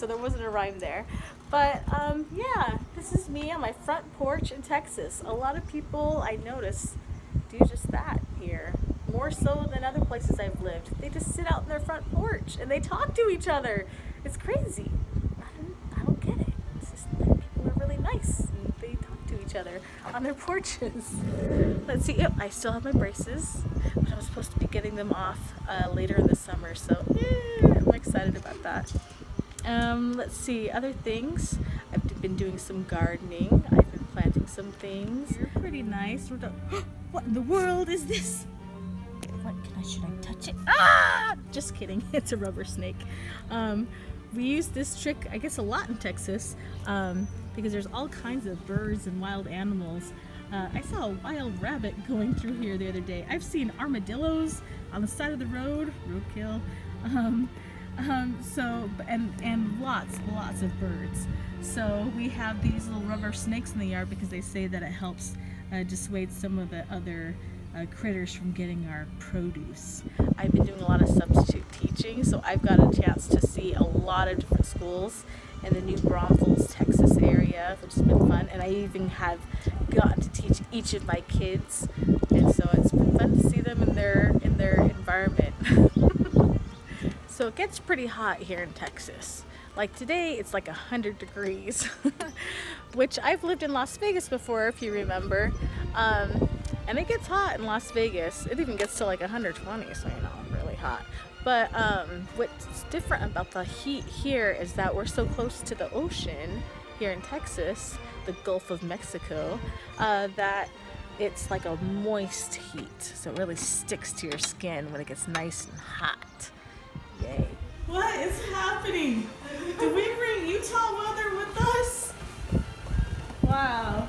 so there wasn't a rhyme there. But yeah, this is me on my front porch in Texas. A lot of people I notice do just that here, more so than other places I've lived. They just sit out in their front porch and they talk to each other. It's crazy. I don't get it. It's just that people are really nice and they talk to each other on their porches. Let's see. Yep, I still have my braces, but I'm supposed to be getting them off later in the summer, so I'm excited about that. Let's see, other things. I've been doing some gardening. I've been planting some things. You're pretty nice. What in the world is this? Should I touch it? Ah! Just kidding. It's a rubber snake. We use this trick, I guess, a lot in Texas because there's all kinds of birds and wild animals. I saw a wild rabbit going through here the other day. I've seen armadillos on the side of the road, roadkill. And lots of birds. So we have these little rubber snakes in the yard because they say that it helps dissuade some of the other critters from getting our produce. I've been doing a lot of substitute teaching, so I've got a chance to see a lot of different schools in the New Braunfels, Texas area, which has been fun. And I even have gotten to teach each of my kids, and so it's been fun to see them in their environment. So it gets pretty hot here in Texas. Like today, it's like 100 degrees, which I've lived in Las Vegas before, if you remember. And it gets hot in Las Vegas. It even gets to like 120, so you know, really hot. But what's different about the heat here is that we're so close to the ocean here in Texas, the Gulf of Mexico, that it's like a moist heat. So it really sticks to your skin when it gets nice and hot. Yay. What is happening? Did we bring Utah weather with us? Wow.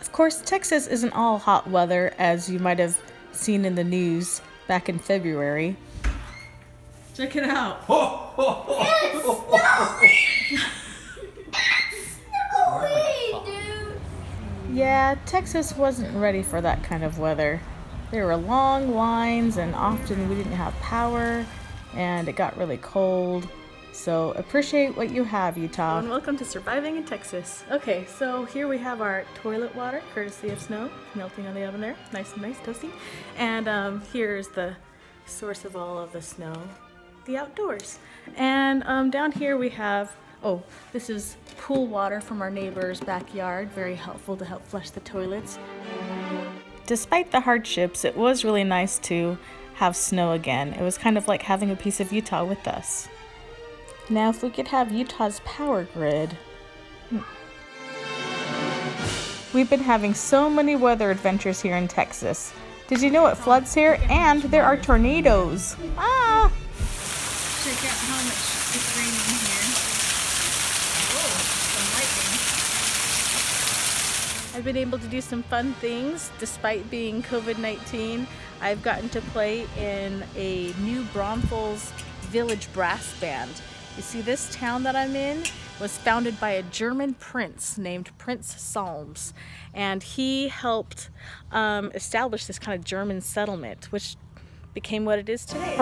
Of course, Texas isn't all hot weather, as you might have seen in the news back in February. Check it out. Yeah, Texas wasn't ready for that kind of weather. There were long lines, and often we didn't have power, and it got really cold. So appreciate what you have, Utah. And welcome to Surviving in Texas. Okay, so here we have our toilet water, courtesy of snow, melting on the oven there. Nice, toasty. And here's the source of all of the snow, the outdoors. And down here we have, this is pool water from our neighbor's backyard. Very helpful to help flush the toilets. Despite the hardships, it was really nice to have snow again. It was kind of like having a piece of Utah with us. Now, if we could have Utah's power grid. We've been having so many weather adventures here in Texas. Did you know it floods here? And there are tornadoes. Ah! Check out how much it's raining here. Oh, some lightning. I've been able to do some fun things despite being COVID-19. I've gotten to play in a New Braunfels Village Brass Band. You see, this town that I'm in was founded by a German prince named Prince Salms, and he helped establish this kind of German settlement, which became what it is today.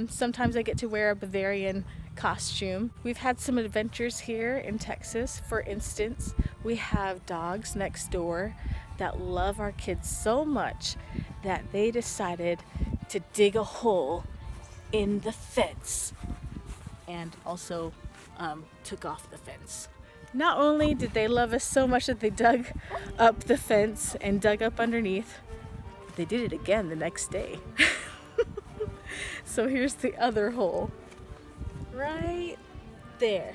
Sometimes I get to wear a Bavarian costume. We've had some adventures here in Texas. For instance, we have dogs next door that love our kids so much that they decided to dig a hole in the fence and also took off the fence. Not only did they love us so much that they dug up the fence and dug up underneath, but they did it again the next day. So here's the other hole, right there.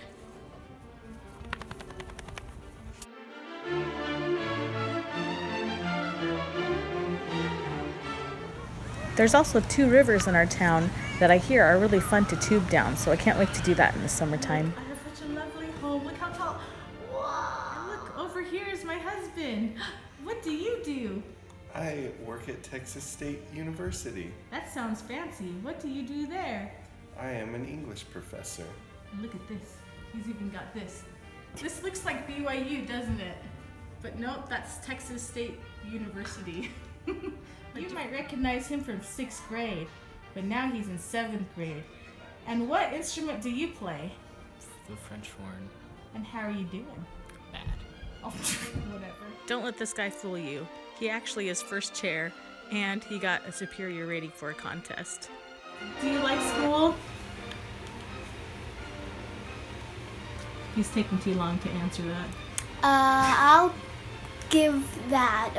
There's also 2 rivers in our town that I hear are really fun to tube down, so I can't wait to do that in the summertime. I have such a lovely home. Look how tall. Wow. And look, over here is my husband. What do you do? I work at Texas State University. That sounds fancy. What do you do there? I am an English professor. And look at this. He's even got this. This looks like BYU, doesn't it? But nope, that's Texas State University. You might recognize him from 6th grade, but now he's in 7th grade. And what instrument do you play? The French horn. And how are you doing? Bad. Oh, whatever. Don't let this guy fool you. He actually is first chair, and he got a superior rating for a contest. Do you like school? He's taking too long to answer that. I'll give that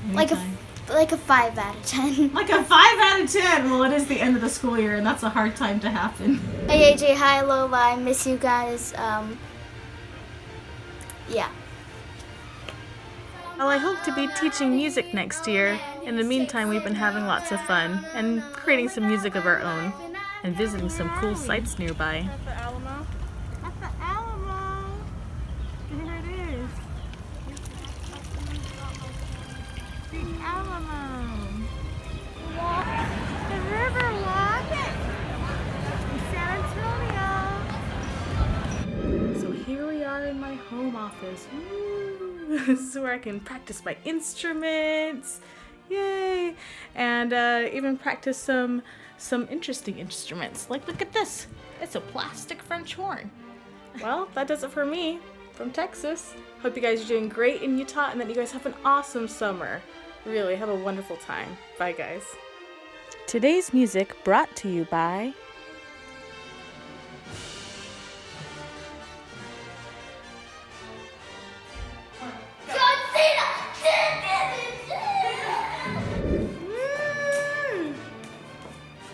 Anytime. like a 5 out of 10. Like a 5 out of 10. Well, it is the end of the school year, and that's a hard time to happen. Hey AJ, hi Lola, I miss you guys. Yeah. Well, I hope to be teaching music next year. In the meantime, we've been having lots of fun and creating some music of our own and visiting some cool sites nearby. At the Alamo? At the Alamo! There it is. The Alamo. The Riverwalk in San Antonio. So here we are in my home office. Woo! This is where I can practice my instruments. Yay! And even practice some interesting instruments. Like, look at this. It's a plastic French horn. Well, that does it for me from Texas. Hope you guys are doing great in Utah and that you guys have an awesome summer. Really, have a wonderful time. Bye, guys. Today's music brought to you by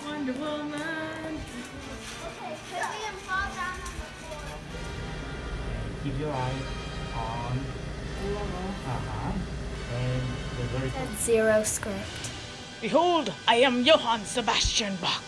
Wonder Woman. Keep your eye on and the very That's zero script. Behold, I am Johann Sebastian Bach.